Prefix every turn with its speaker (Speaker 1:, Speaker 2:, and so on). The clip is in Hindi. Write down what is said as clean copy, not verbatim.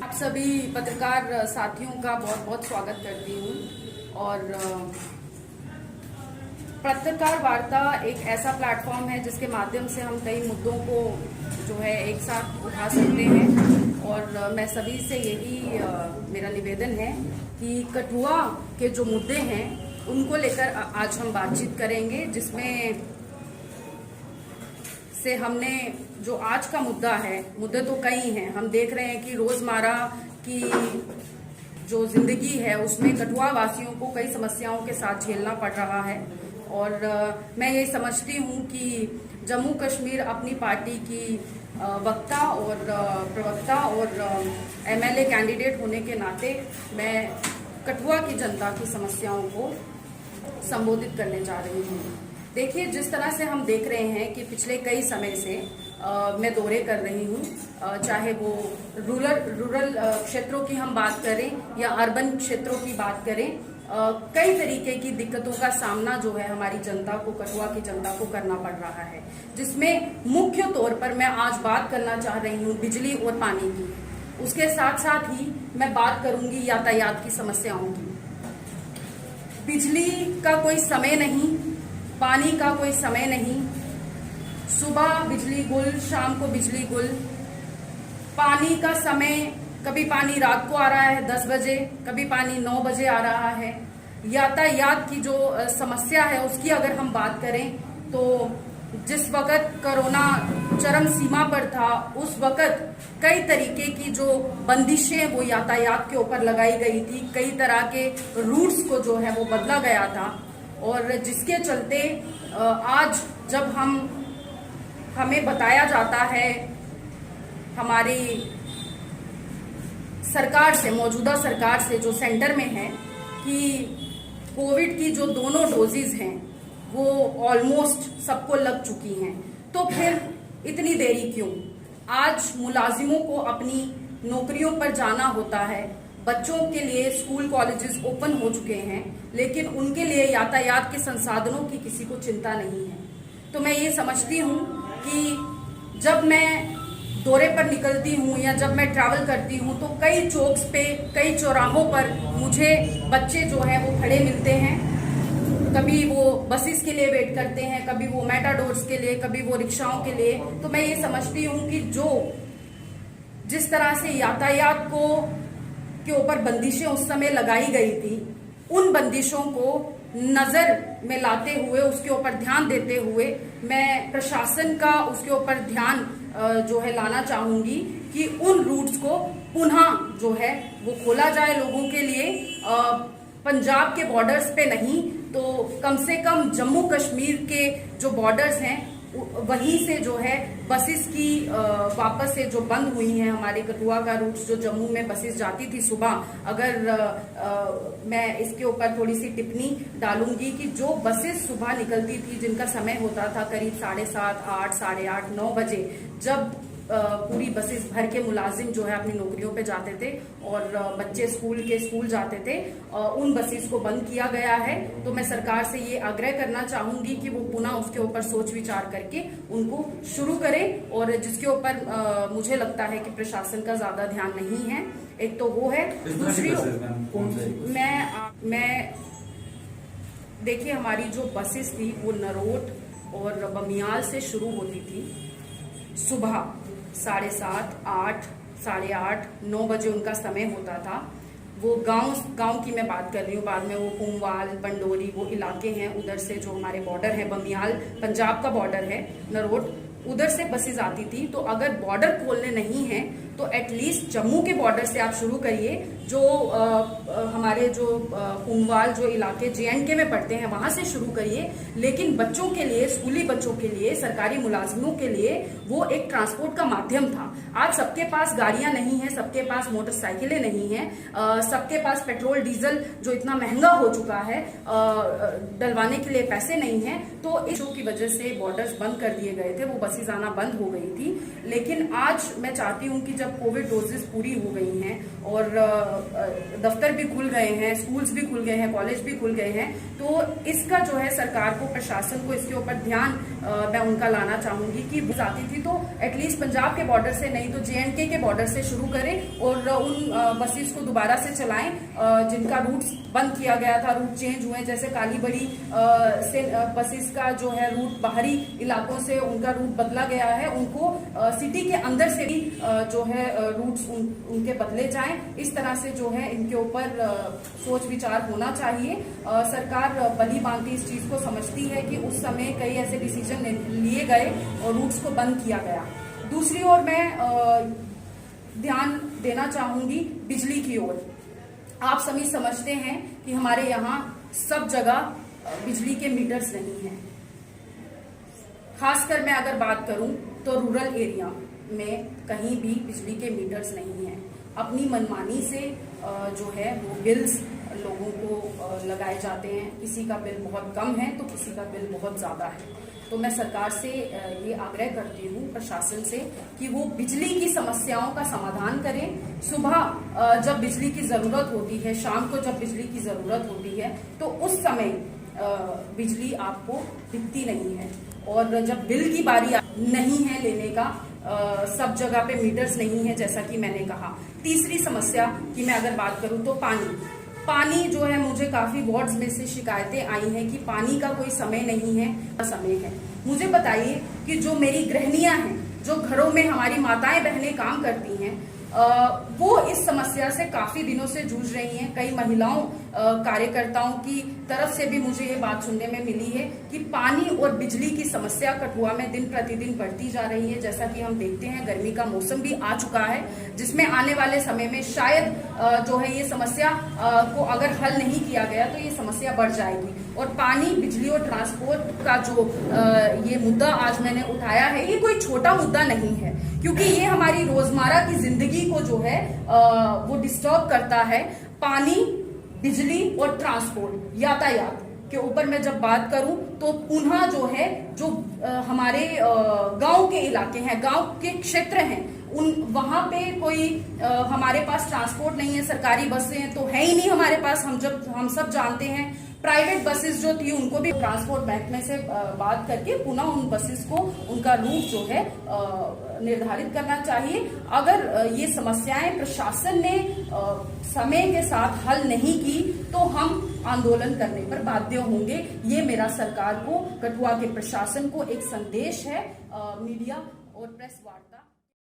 Speaker 1: आप सभी पत्रकार साथियों का बहुत बहुत स्वागत करती हूँ। और पत्रकार वार्ता एक ऐसा प्लेटफॉर्म है जिसके माध्यम से हम कई मुद्दों को जो है एक साथ उठा सकते हैं। और मैं सभी से यही मेरा निवेदन है कि कठुआ के जो मुद्दे हैं उनको लेकर आज हम बातचीत करेंगे, जिसमें से हमने जो आज का मुद्दा है, मुद्दे तो कई हैं, हम देख रहे हैं कि रोजमर्रा की जो जिंदगी है उसमें कठुआ वासियों को कई समस्याओं के साथ झेलना पड़ रहा है। और मैं ये समझती हूँ कि जम्मू कश्मीर अपनी पार्टी की वक्ता और प्रवक्ता और एमएलए कैंडिडेट होने के नाते मैं कठुआ की जनता की समस्याओं को संबोधित करने जा रही हूँ। देखिए, जिस तरह से हम देख रहे हैं कि पिछले कई समय से मैं दौरे कर रही हूँ, चाहे वो रूरल क्षेत्रों की हम बात करें या अर्बन क्षेत्रों की बात करें, कई तरीके की दिक्कतों का सामना जो है हमारी जनता को, कठुआ की जनता को करना पड़ रहा है, जिसमें मुख्य तौर पर मैं आज बात करना चाह रही हूँ बिजली और पानी की। उसके साथ साथ ही मैं बात करूंगी यातायात की समस्याओं की। बिजली का कोई समय नहीं, पानी का कोई समय नहीं, सुबह बिजली गुल, शाम को बिजली गुल। पानी का समय, कभी पानी रात को आ रहा है 10 बजे, कभी पानी 9 बजे आ रहा है। यातायात की जो समस्या है उसकी अगर हम बात करें तो जिस वक्त कोरोना चरम सीमा पर था उस वक्त कई तरीके की जो बंदिशें वो यातायात के ऊपर लगाई गई थी, कई तरह के रूट्स को जो है वो बदला गया था। और जिसके चलते आज जब हमें बताया जाता है हमारी सरकार से, मौजूदा सरकार से जो सेंटर में है, कि कोविड की जो दोनों डोजेज हैं वो ऑलमोस्ट सबको लग चुकी हैं, तो फिर इतनी देरी क्यों? आज मुलाजिमों को अपनी नौकरियों पर जाना होता है, बच्चों के लिए स्कूल कॉलेजेस ओपन हो चुके हैं, लेकिन उनके लिए यातायात के संसाधनों की किसी को चिंता नहीं है। तो मैं ये समझती हूँ कि जब मैं दौरे पर निकलती हूँ या जब मैं ट्रैवल करती हूँ तो कई चौक्स पे, कई चौराहों पर मुझे बच्चे जो है वो खड़े मिलते हैं। कभी वो बसेस के लिए वेट करते हैं, कभी वो मेटाडोर्स के लिए, कभी वो रिक्शाओं के लिए। तो मैं ये समझती हूँ कि जिस तरह से यातायात के ऊपर बंदिशें उस समय लगाई गई थी, उन बंदिशों को नजर में लाते हुए, उसके ऊपर ध्यान देते हुए मैं प्रशासन का उसके ऊपर ध्यान जो है लाना चाहूंगी कि उन रूट्स को पुनः जो है वो खोला जाए लोगों के लिए। पंजाब के बॉर्डर्स पे नहीं तो कम से कम जम्मू कश्मीर के जो बॉर्डर्स हैं वहीं से जो है बसेस की वापस से जो बंद हुई हैं, हमारे कठुआ का रूट जो जम्मू में बसेस जाती थी सुबह, अगर मैं इसके ऊपर थोड़ी सी टिप्पणी डालूंगी कि जो बसेस सुबह निकलती थी जिनका समय होता था करीब 7:30, 8, 8:30, 9 बजे, जब पूरी बसेस भर के मुलाजिम जो है अपनी नौकरियों पे जाते थे और बच्चे स्कूल जाते थे, उन बसेस को बंद किया गया है। तो मैं सरकार से ये आग्रह करना चाहूंगी कि वो पुनः उसके ऊपर सोच विचार करके उनको शुरू करें, और जिसके ऊपर मुझे लगता है कि प्रशासन का ज्यादा ध्यान नहीं है। एक तो वो है, दूसरी मैं देखिए, हमारी जो बसेस थी वो नरोट और बमियाल से शुरू होती थी। सुबह 7:30, 8, 8:30, 9 बजे उनका समय होता था। वो गांव की मैं बात कर रही हूँ, बाद में वो कुमवाल, पंडोरी वो इलाके हैं, उधर से जो हमारे बॉर्डर है, बमियाल पंजाब का बॉर्डर है, नरोट, उधर से बसेज आती थी। तो अगर बॉर्डर खोलने नहीं है तो एटलीस्ट जम्मू के बॉर्डर से आप शुरू करिए, जो हमारे जो कुमवाल जो इलाके JNK में पड़ते हैं वहां से शुरू करिए। लेकिन बच्चों के लिए, स्कूली बच्चों के लिए, सरकारी मुलाजिमों के लिए वो एक ट्रांसपोर्ट का माध्यम था। आज सबके पास गाड़ियां नहीं है, सबके पास मोटरसाइकिलें नहीं है, सबके पास पेट्रोल डीजल जो इतना महंगा हो चुका है डलवाने के लिए पैसे नहीं है। तो इस की वजह से बॉर्डर्स बंद कर दिए गए थे, वो बसेस बसेस आना बंद हो गई थी। लेकिन आज मैं चाहती हूँ कि जब कोविड डोजेस पूरी हो गई हैं और दफ्तर भी खुल गए हैं, स्कूल्स भी खुल गए हैं, कॉलेज भी खुल गए हैं, तो इसका जो है सरकार को, प्रशासन को इसके ऊपर ध्यान मैं उनका लाना चाहूंगी कि आती थी तो एटलीस्ट पंजाब के बॉर्डर से नहीं तो JNK के बॉर्डर से शुरू करें और उन बसेस को दोबारा से चलाएं जिनका रूट्स बंद किया गया था, रूट चेंज हुए। जैसे कालीबड़ी से बसेस का जो है रूट बाहरी इलाकों से उनका रूट बदला गया है, उनको सिटी के अंदर से भी जो है रूट्स उनके बदले जाएं। इस तरह से जो है इनके ऊपर सोच विचार होना चाहिए। सरकार भली भांति इस चीज को समझती है कि उस समय कई ऐसे डिसीजन लिए गए और रूट्स को बंद किया गया। दूसरी ओर मैं ध्यान देना चाहूंगी बिजली की ओर। आप सभी समझते हैं कि हमारे यहाँ सब जगह बिजली के मीटर्स नहीं हैं। खासकर मैं अगर बात करूं तो रूरल एरिया में कहीं भी बिजली के मीटर्स नहीं हैं। अपनी मनमानी से जो है वो बिल्स लोगों को लगाए जाते हैं। किसी का बिल बहुत कम है तो किसी का बिल बहुत ज़्यादा है। तो मैं सरकार से ये आग्रह करती हूँ, प्रशासन से, कि वो बिजली की समस्याओं का समाधान करें। सुबह जब बिजली की ज़रूरत होती है, शाम को जब बिजली की ज़रूरत होती है, तो उस समय बिजली आपको दिखती नहीं है। और जब बिल की बारी नहीं है लेने का, सब जगह पे मीटर्स नहीं है, जैसा कि मैंने कहा। तीसरी समस्या की मैं अगर बात करूं तो पानी जो है, मुझे काफी वार्ड्स में से शिकायतें आई हैं कि पानी का कोई समय नहीं है, समय है। मुझे बताइए कि जो मेरी गृहिणियां हैं, जो घरों में हमारी माताएं बहनें काम करती हैं, वो इस समस्या से काफी दिनों से जूझ रही हैं। कई महिलाओं कार्यकर्ताओं की तरफ से भी मुझे ये बात सुनने में मिली है कि पानी और बिजली की समस्या कठुआ में दिन प्रतिदिन बढ़ती जा रही है। जैसा कि हम देखते हैं, गर्मी का मौसम भी आ चुका है, जिसमें आने वाले समय में शायद जो है ये समस्या को अगर हल नहीं किया गया तो ये समस्या बढ़ जाएगी। और पानी, बिजली और ट्रांसपोर्ट का जो ये मुद्दा आज मैंने उठाया है, ये कोई छोटा मुद्दा नहीं है, क्योंकि ये हमारी रोजमर्रा की जिंदगी को जो है वो डिस्टर्ब करता है। पानी, बिजली और ट्रांसपोर्ट, यातायात के ऊपर मैं जब बात करूं तो पुनः जो है, जो हमारे गांव के इलाके हैं, गांव के क्षेत्र हैं, वहां पे कोई हमारे पास ट्रांसपोर्ट नहीं है। सरकारी बसें तो है ही नहीं हमारे पास। हम सब जानते हैं, प्राइवेट बसेस जो थी उनको भी ट्रांसपोर्ट महकमे से बात करके पुनः उन बसेस को उनका रूट जो है निर्धारित करना चाहिए। अगर ये समस्याएं प्रशासन ने समय के साथ हल नहीं की तो हम आंदोलन करने पर बाध्य होंगे। ये मेरा सरकार को, कठुआ के प्रशासन को एक संदेश है। मीडिया और प्रेस वार्ता